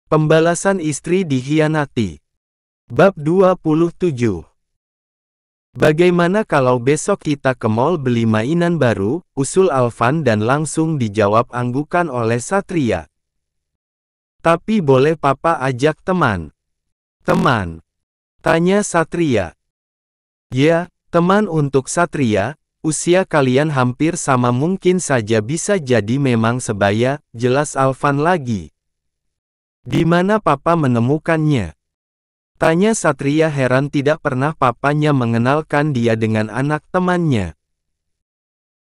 Pembalasan istri dikhianati. Bab 27. Bagaimana kalau besok kita ke mall beli mainan baru, usul Alvan dan langsung dijawab anggukan oleh Satria. Tapi boleh papa ajak teman? Teman? Tanya Satria. Ya, teman untuk Satria, usia kalian hampir sama mungkin saja bisa jadi memang sebaya, jelas Alvan lagi. Di mana papa menemukannya? Tanya Satria heran tidak pernah papanya mengenalkan dia dengan anak temannya.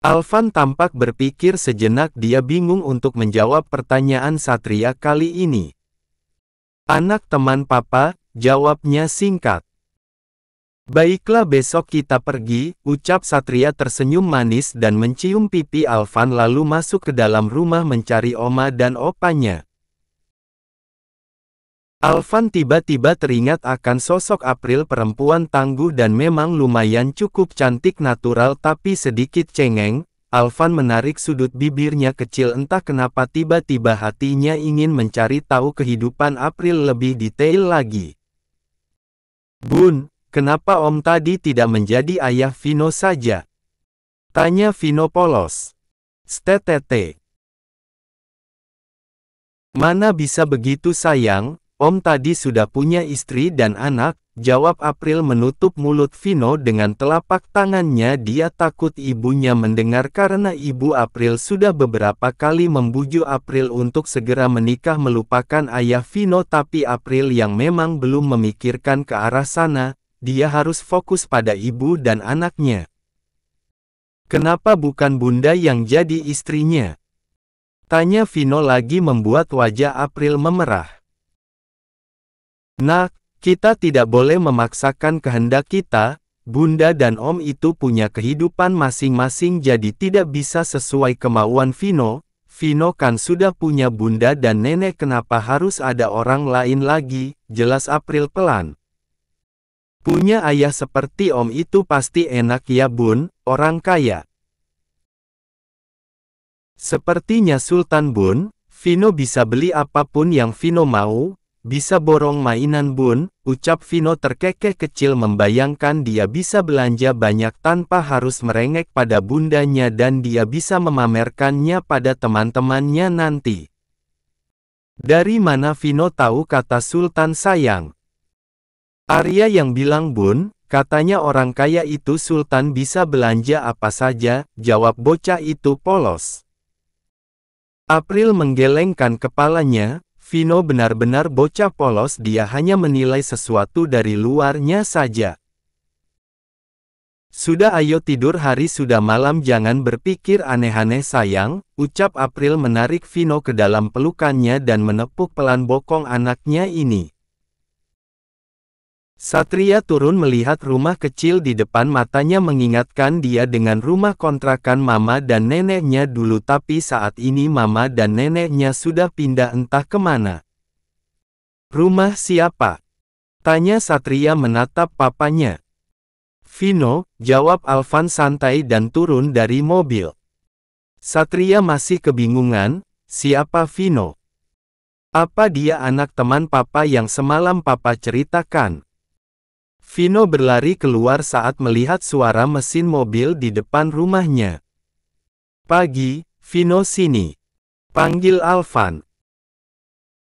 Alvan tampak berpikir sejenak, dia bingung untuk menjawab pertanyaan Satria kali ini. Anak teman papa, jawabnya singkat. Baiklah besok kita pergi, ucap Satria tersenyum manis dan mencium pipi Alvan lalu masuk ke dalam rumah mencari oma dan opanya. Alvan tiba-tiba teringat akan sosok April, perempuan tangguh dan memang lumayan cukup cantik natural tapi sedikit cengeng. Alvan menarik sudut bibirnya kecil, entah kenapa tiba-tiba hatinya ingin mencari tahu kehidupan April lebih detail lagi. Bun, kenapa om tadi tidak menjadi ayah Vino saja? Tanya Vino polos. Stetete. Mana bisa begitu sayang? Om tadi sudah punya istri dan anak, jawab April menutup mulut Vino dengan telapak tangannya. Dia takut ibunya mendengar karena ibu April sudah beberapa kali membujuk April untuk segera menikah melupakan ayah Vino, tapi April yang memang belum memikirkan ke arah sana, dia harus fokus pada ibu dan anaknya. Kenapa bukan bunda yang jadi istrinya? Tanya Vino lagi membuat wajah April memerah. Nak, kita tidak boleh memaksakan kehendak kita, bunda dan om itu punya kehidupan masing-masing jadi tidak bisa sesuai kemauan Vino. Vino kan sudah punya bunda dan nenek, kenapa harus ada orang lain lagi, jelas April pelan. Punya ayah seperti om itu pasti enak ya bun, orang kaya. Sepertinya Sultan bun, Vino bisa beli apapun yang Vino mau. Bisa borong mainan bun, ucap Vino terkekeh kecil membayangkan dia bisa belanja banyak tanpa harus merengek pada bundanya dan dia bisa memamerkannya pada teman-temannya nanti. Dari mana Vino tahu kata Sultan sayang? Arya yang bilang bun, katanya orang kaya itu Sultan bisa belanja apa saja, jawab bocah itu polos. April menggelengkan kepalanya. Vino benar-benar bocah polos, dia hanya menilai sesuatu dari luarnya saja. Sudah ayo tidur, hari sudah malam, jangan berpikir aneh-aneh sayang, ucap April menarik Vino ke dalam pelukannya dan menepuk pelan bokong anaknya ini. Satria turun melihat rumah kecil di depan matanya mengingatkan dia dengan rumah kontrakan mama dan neneknya dulu, tapi saat ini mama dan neneknya sudah pindah entah kemana. Rumah siapa? Tanya Satria menatap papanya. Vino, jawab Alvan santai dan turun dari mobil. Satria masih kebingungan, siapa Vino? Apa dia anak teman papa yang semalam papa ceritakan? Vino berlari keluar saat melihat suara mesin mobil di depan rumahnya. Pagi, Vino sini. Panggil Alvan.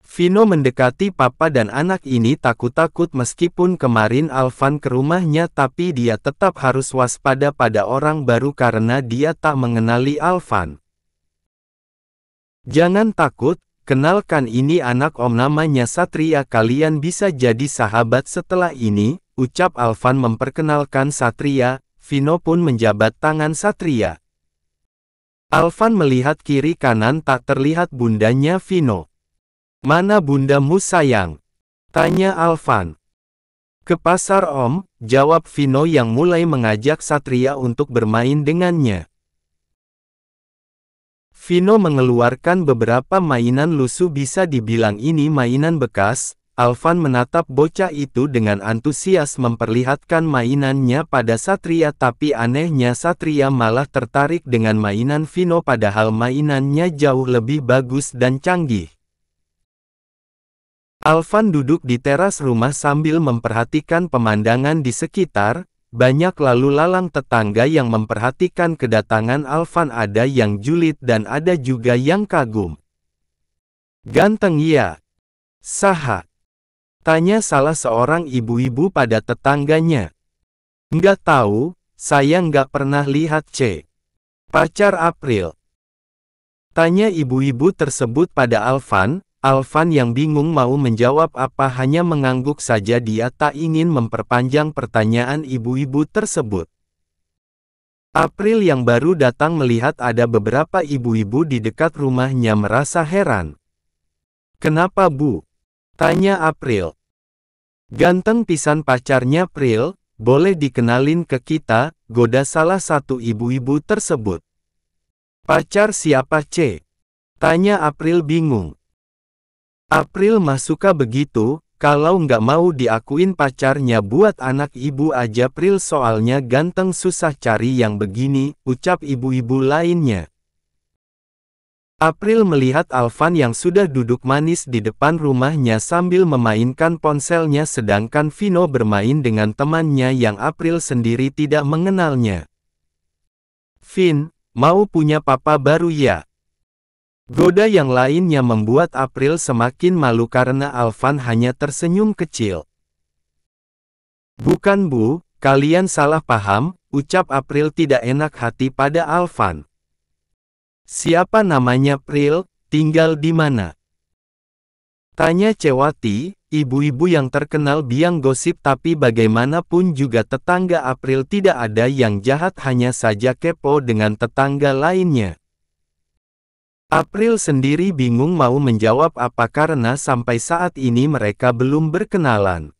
Vino mendekati papa dan anak ini takut-takut meskipun kemarin Alvan ke rumahnya, tapi dia tetap harus waspada pada orang baru karena dia tak mengenali Alvan. Jangan takut. Kenalkan, ini anak om, namanya Satria, kalian bisa jadi sahabat setelah ini, ucap Alvan memperkenalkan Satria. Vino pun menjabat tangan Satria. Alvan melihat kiri kanan, tak terlihat bundanya Vino. Mana bundamu sayang? Tanya Alvan. Ke pasar om, jawab Vino yang mulai mengajak Satria untuk bermain dengannya. Vino mengeluarkan beberapa mainan lusuh, bisa dibilang ini mainan bekas. Alvan menatap bocah itu dengan antusias memperlihatkan mainannya pada Satria, tapi anehnya Satria malah tertarik dengan mainan Vino padahal mainannya jauh lebih bagus dan canggih. Alvan duduk di teras rumah sambil memperhatikan pemandangan di sekitar. Banyak lalu lalang tetangga yang memperhatikan kedatangan Alvan, ada yang julid dan ada juga yang kagum. "Ganteng ya? Saha?" tanya salah seorang ibu-ibu pada tetangganya. "Nggak tahu, saya nggak pernah lihat pacar April," tanya ibu-ibu tersebut pada Alvan. Alvan yang bingung mau menjawab apa, hanya mengangguk saja. Dia tak ingin memperpanjang pertanyaan ibu-ibu tersebut. April yang baru datang melihat ada beberapa ibu-ibu di dekat rumahnya merasa heran. "Kenapa Bu?" tanya April. "Ganteng pisan pacarnya April, boleh dikenalin ke kita?" goda salah satu ibu-ibu tersebut. "Pacar siapa tanya April bingung. April mah suka begitu, kalau nggak mau diakuin pacarnya buat anak ibu aja April, soalnya ganteng susah cari yang begini, ucap ibu-ibu lainnya. April melihat Alvan yang sudah duduk manis di depan rumahnya sambil memainkan ponselnya, sedangkan Vino bermain dengan temannya yang April sendiri tidak mengenalnya. "Vin, mau punya papa baru ya?" goda yang lainnya membuat April semakin malu karena Alvan hanya tersenyum kecil. "Bukan Bu, kalian salah paham," ucap April tidak enak hati pada Alvan. "Siapa namanya April, tinggal di mana?" tanya Cewati, ibu-ibu yang terkenal biang gosip, tapi bagaimanapun juga tetangga April tidak ada yang jahat, hanya saja kepo dengan tetangga lainnya. April sendiri bingung mau menjawab apa karena sampai saat ini mereka belum berkenalan.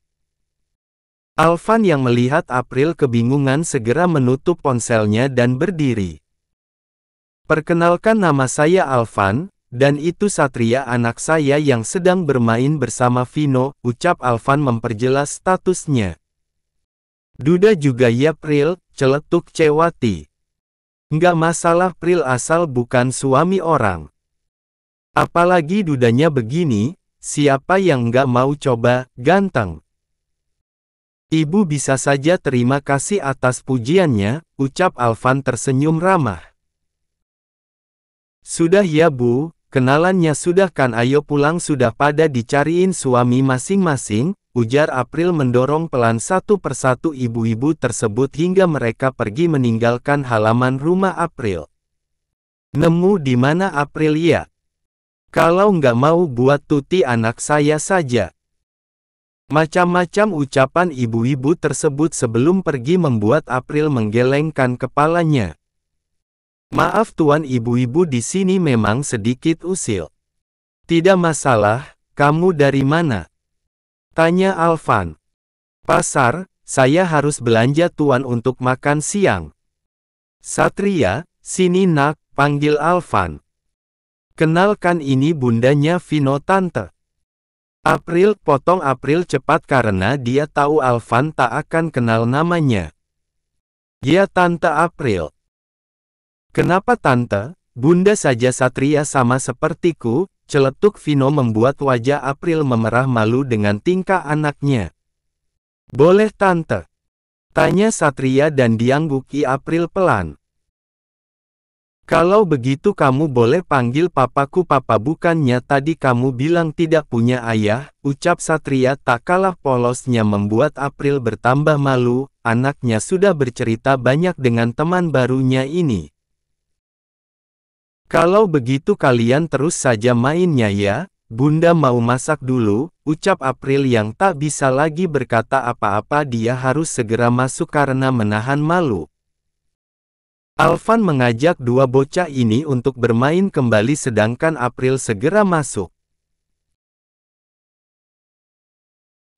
Alvan yang melihat April kebingungan segera menutup ponselnya dan berdiri. "Perkenalkan, nama saya Alvan, dan itu Satria anak saya yang sedang bermain bersama Vino," ucap Alvan memperjelas statusnya. "Duda juga ya April," celetuk Cewati. "Nggak masalah April asal bukan suami orang. Apalagi dudanya begini, siapa yang nggak mau coba, ganteng." "Ibu bisa saja terima kasih atas pujiannya," ucap Alvan tersenyum ramah. "Sudah ya Bu, kenalannya sudah kan, ayo pulang sudah pada dicariin suami masing-masing," ujar April mendorong pelan satu persatu ibu-ibu tersebut hingga mereka pergi meninggalkan halaman rumah April. "Nemu di mana April ya? Kalau nggak mau buat Tuti anak saya saja." Macam-macam ucapan ibu-ibu tersebut sebelum pergi membuat April menggelengkan kepalanya. "Maaf Tuan, ibu-ibu di sini memang sedikit usil." "Tidak masalah, kamu dari mana?" tanya Alvan. "Pasar, saya harus belanja Tuan untuk makan siang." "Satria, sini nak," panggil Alvan. "Kenalkan, ini bundanya Vino tante." "April," potong April cepat karena dia tahu Alvan tak akan kenal namanya. "Ya Tante April." "Kenapa Tante? Bunda saja Satria sama sepertiku," celetuk Vino membuat wajah April memerah malu dengan tingkah anaknya. "Boleh Tante?" tanya Satria dan diangguki April pelan. "Kalau begitu kamu boleh panggil papaku papa, bukannya tadi kamu bilang tidak punya ayah," ucap Satria tak kalah polosnya membuat April bertambah malu. Anaknya sudah bercerita banyak dengan teman barunya ini. "Kalau begitu kalian terus saja mainnya ya, Bunda mau masak dulu," ucap April yang tak bisa lagi berkata apa-apa. Dia harus segera masuk karena menahan malu. Alvan mengajak dua bocah ini untuk bermain kembali sedangkan April segera masuk.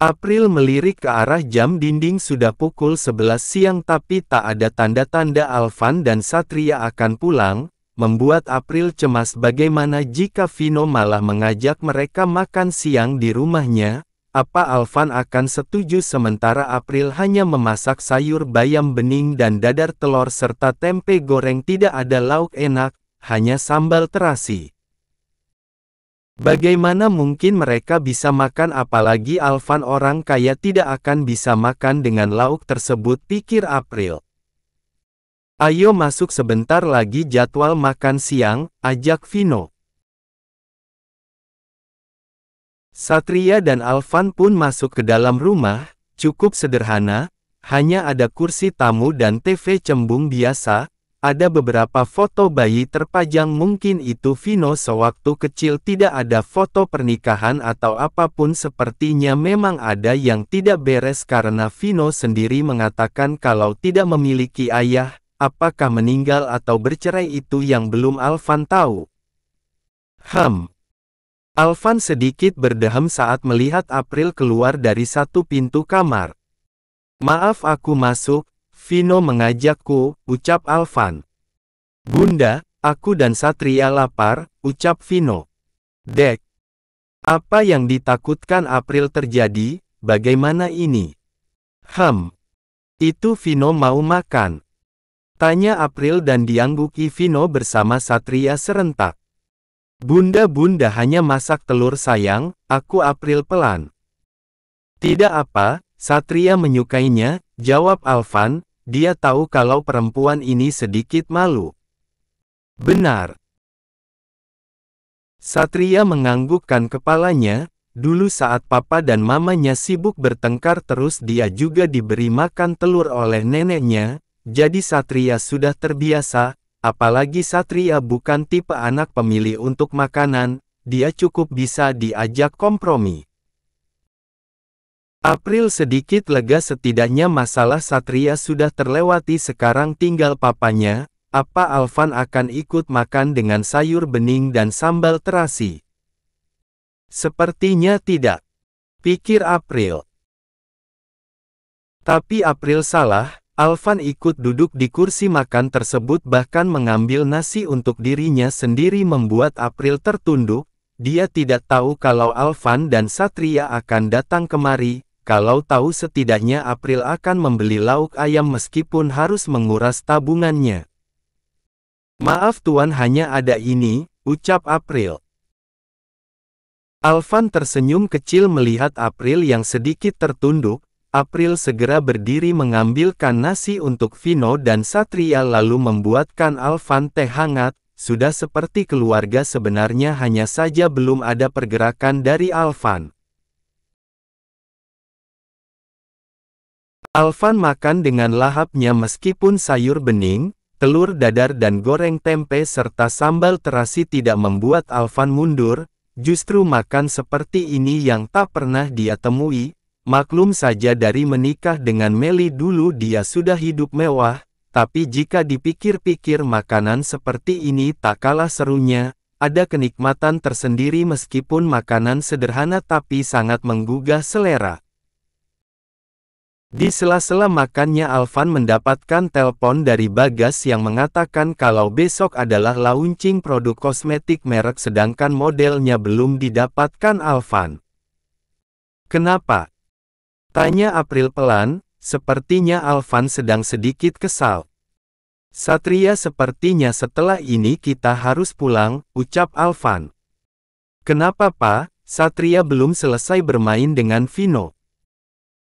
April melirik ke arah jam dinding, sudah pukul 11 siang tapi tak ada tanda-tanda Alvan dan Satria akan pulang, membuat April cemas bagaimana jika Vino malah mengajak mereka makan siang di rumahnya. Apa Alvan akan setuju sementara April hanya memasak sayur bayam bening dan dadar telur serta tempe goreng, tidak ada lauk enak, hanya sambal terasi. Bagaimana mungkin mereka bisa makan, apalagi Alvan orang kaya tidak akan bisa makan dengan lauk tersebut, pikir April. Ayo masuk sebentar lagi jadwal makan siang, ajak Vino. Satria dan Alvan pun masuk ke dalam rumah, cukup sederhana, hanya ada kursi tamu dan TV cembung biasa, ada beberapa foto bayi terpajang, mungkin itu Vino sewaktu kecil, tidak ada foto pernikahan atau apapun, sepertinya memang ada yang tidak beres karena Vino sendiri mengatakan kalau tidak memiliki ayah, apakah meninggal atau bercerai itu yang belum Alvan tahu. Alvan sedikit berdehem saat melihat April keluar dari satu pintu kamar. Maaf aku masuk, Vino mengajakku, ucap Alvan. Bunda, aku dan Satria lapar, ucap Vino. Dek. Apa yang ditakutkan April terjadi, bagaimana ini? Itu Vino mau makan. Tanya April dan diangguki Vino bersama Satria serentak. Bunda hanya masak telur sayang, aku April pelan. Tidak apa, Satria menyukainya, jawab Alvan, dia tahu kalau perempuan ini sedikit malu. Benar. Satria menganggukkan kepalanya, dulu saat papa dan mamanya sibuk bertengkar terus dia juga diberi makan telur oleh neneknya, jadi Satria sudah terbiasa. Apalagi Satria bukan tipe anak pemilih untuk makanan, dia cukup bisa diajak kompromi. April sedikit lega, setidaknya masalah Satria sudah terlewati, sekarang tinggal papanya, apa Alvan akan ikut makan dengan sayur bening dan sambal terasi? Sepertinya tidak, pikir April. Tapi April salah. Alvan ikut duduk di kursi makan tersebut, bahkan mengambil nasi untuk dirinya sendiri, membuat April tertunduk. Dia tidak tahu kalau Alvan dan Satria akan datang kemari, kalau tahu setidaknya April akan membeli lauk ayam meskipun harus menguras tabungannya. Maaf tuan, hanya ada ini, ucap April. Alvan tersenyum kecil melihat April yang sedikit tertunduk. April segera berdiri mengambilkan nasi untuk Vino dan Satria lalu membuatkan Alvan teh hangat, sudah seperti keluarga sebenarnya, hanya saja belum ada pergerakan dari Alvan. Alvan makan dengan lahapnya meskipun sayur bening, telur dadar dan goreng tempe serta sambal terasi tidak membuat Alvan mundur, justru makan seperti ini yang tak pernah dia temui. Maklum saja dari menikah dengan Meli dulu dia sudah hidup mewah, tapi jika dipikir-pikir makanan seperti ini tak kalah serunya, ada kenikmatan tersendiri meskipun makanan sederhana tapi sangat menggugah selera. Di sela-sela makannya Alvan mendapatkan telepon dari Bagas yang mengatakan kalau besok adalah launching produk kosmetik merek sedangkan modelnya belum didapatkan Alvan. Kenapa? Tanya April pelan, sepertinya Alvan sedang sedikit kesal. Satria, sepertinya setelah ini kita harus pulang, ucap Alvan. Kenapa Pak? Satria belum selesai bermain dengan Vino.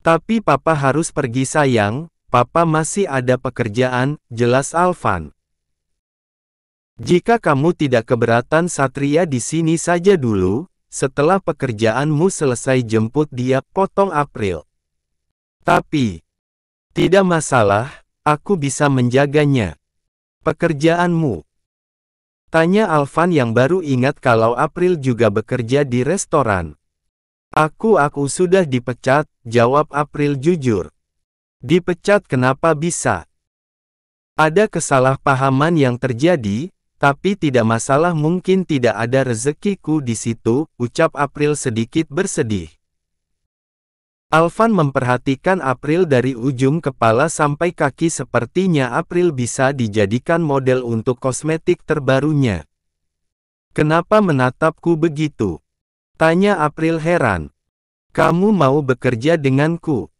Tapi papa harus pergi sayang, papa masih ada pekerjaan, jelas Alvan. Jika kamu tidak keberatan Satria di sini saja dulu, setelah pekerjaanmu selesai jemput dia, potong April. Tapi, tidak masalah, aku bisa menjaganya. Pekerjaanmu? Tanya Alvan yang baru ingat kalau April juga bekerja di restoran. Aku sudah dipecat, jawab April jujur. Dipecat kenapa bisa? Ada kesalahpahaman yang terjadi, tapi tidak masalah, mungkin tidak ada rezekiku di situ, ucap April sedikit bersedih. Alvan memperhatikan April dari ujung kepala sampai kaki, sepertinya April bisa dijadikan model untuk kosmetik terbarunya. Kenapa menatapku begitu? Tanya April heran. Kamu mau bekerja denganku?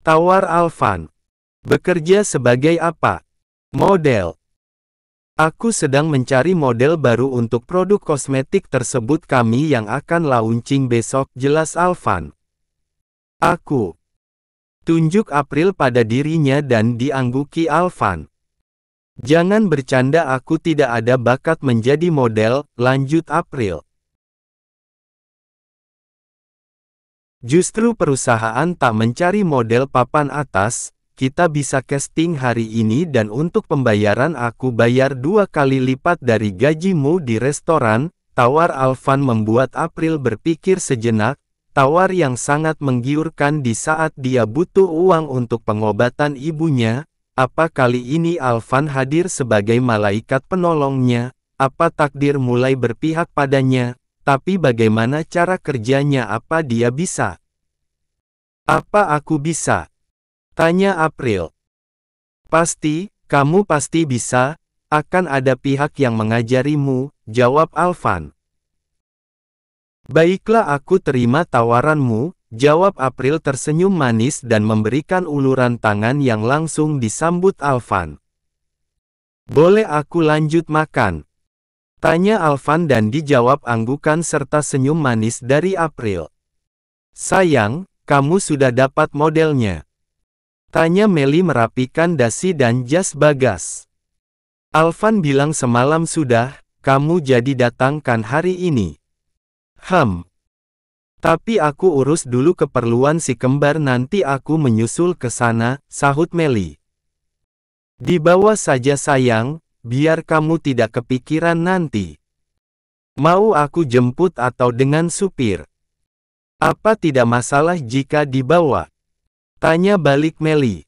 Tawar Alvan. Bekerja sebagai apa? Model. Aku sedang mencari model baru untuk produk kosmetik tersebut kami yang akan launching besok, jelas Alvan. Aku tunjuk April pada dirinya dan diangguki Alvan. Jangan bercanda, aku tidak ada bakat menjadi model, lanjut April. Justru perusahaan tak mencari model papan atas. Kita bisa casting hari ini dan untuk pembayaran aku bayar 2 kali lipat dari gajimu di restoran. Tawar Alvan membuat April berpikir sejenak, tawar yang sangat menggiurkan di saat dia butuh uang untuk pengobatan ibunya. Apa kali ini Alvan hadir sebagai malaikat penolongnya? Apa takdir mulai berpihak padanya? Tapi bagaimana cara kerjanya? Apa dia bisa? Apa aku bisa? Tanya April. Pasti, kamu pasti bisa, akan ada pihak yang mengajarimu, jawab Alvan. Baiklah, aku terima tawaranmu, jawab April tersenyum manis dan memberikan uluran tangan yang langsung disambut Alvan. Boleh aku lanjut makan? Tanya Alvan dan dijawab anggukan serta senyum manis dari April. Sayang, kamu sudah dapat modelnya. Tanya Melly merapikan dasi dan jas Bagas. Alvan bilang semalam sudah, kamu jadi datangkan hari ini. Tapi aku urus dulu keperluan si kembar, nanti aku menyusul ke sana, sahut Melly. Dibawa saja sayang, biar kamu tidak kepikiran nanti. Mau aku jemput atau dengan supir? Apa tidak masalah jika dibawa? Tanya balik Melly.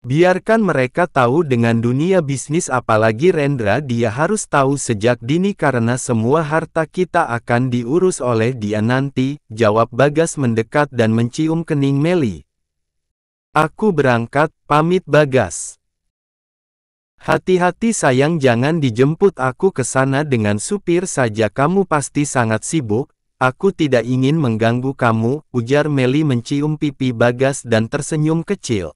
Biarkan mereka tahu dengan dunia bisnis, apalagi Rendra, dia harus tahu sejak dini karena semua harta kita akan diurus oleh dia nanti, jawab Bagas mendekat dan mencium kening Melly. Aku berangkat, pamit Bagas. Hati-hati sayang, jangan dijemput aku ke sana dengan supir saja, kamu pasti sangat sibuk. Aku tidak ingin mengganggu kamu, ujar Melly mencium pipi Bagas dan tersenyum kecil.